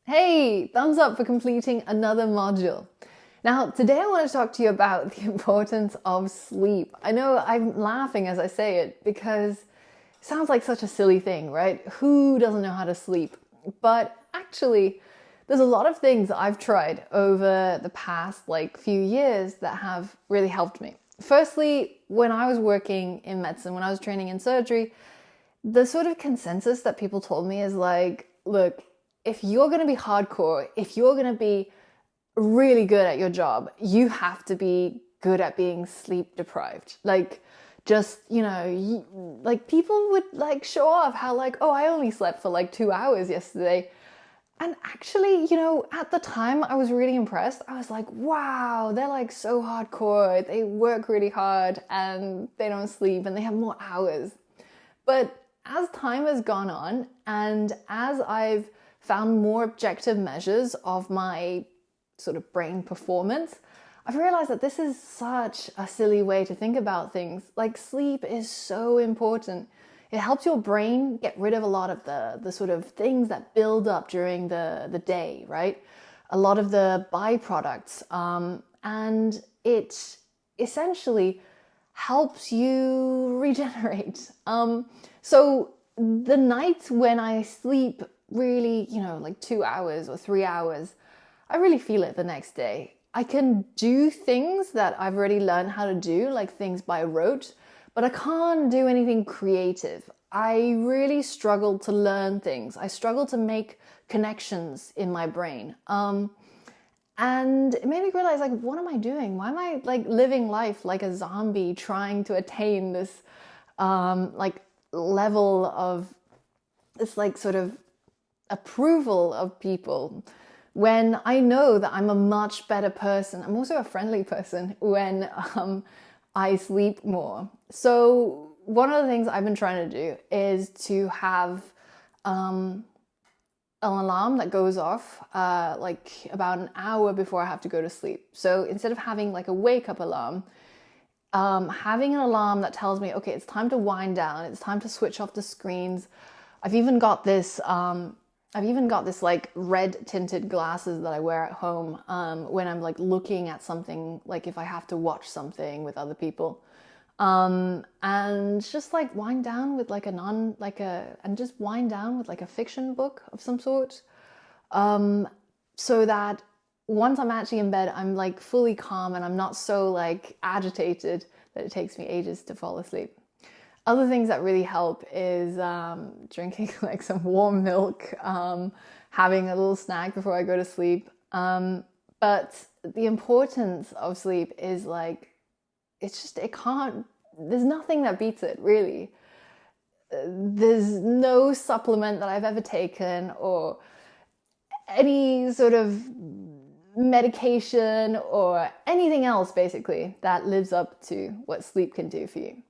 Hey, thumbs up for completing another module. Now, today I want to talk to you about the importance of sleep. I know I'm laughing as I say it because it sounds like such a silly thing, right? Who doesn't know how to sleep? But actually, there's a lot of things I've tried over the past few years that have really helped me. Firstly, when I was working in medicine, when I was training in surgery, the sort of consensus that people told me is look, if you're going to be hardcore, if you're going to be really good at your job, you have to be good at being sleep deprived. People would show off how oh, I only slept for 2 hours yesterday. And actually, at the time I was really impressed. I was like, wow, they're so hardcore. They work really hard and they don't sleep and they have more hours. But as time has gone on and as I've found more objective measures of my sort of brain performance, I've realized that this is such a silly way to think about things. Sleep is so important. It helps your brain get rid of a lot of the sort of things that build up during the day, right? A lot of the byproducts. And it essentially helps you regenerate. So the nights when I sleep really, 2 hours or 3 hours, I really feel it the next day. I can do things that I've already learned how to do, like things by rote, but I can't do anything creative. I really struggle to learn things. I struggle to make connections in my brain. And it made me realize, what am I doing? Why am I living life like a zombie trying to attain this level of this sort of approval of people, when I know that I'm a much better person. I'm also a friendly person when I sleep more. So one of the things I've been trying to do is to have an alarm that goes off about an hour before I have to go to sleep. So instead of having a wake up alarm, having an alarm that tells me, okay, it's time to wind down, it's time to switch off the screens. I've even got this red tinted glasses that I wear at home when I'm looking at something, if I have to watch something with other people. And just wind down with just wind down with a fiction book of some sort. So that once I'm actually in bed, I'm fully calm and I'm not so agitated that it takes me ages to fall asleep. Other things that really help is drinking some warm milk, having a little snack before I go to sleep. But the importance of sleep is there's nothing that beats it, really. There's no supplement that I've ever taken or any sort of medication or anything else basically that lives up to what sleep can do for you.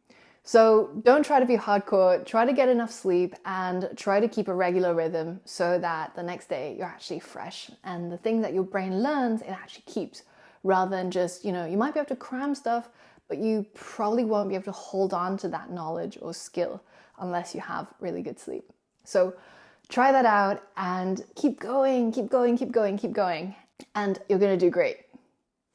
So don't try to be hardcore, try to get enough sleep and try to keep a regular rhythm so that the next day you're actually fresh and the thing that your brain learns, it actually keeps, rather than just, you might be able to cram stuff, but you probably won't be able to hold on to that knowledge or skill unless you have really good sleep. So try that out and keep going, and you're going to do great.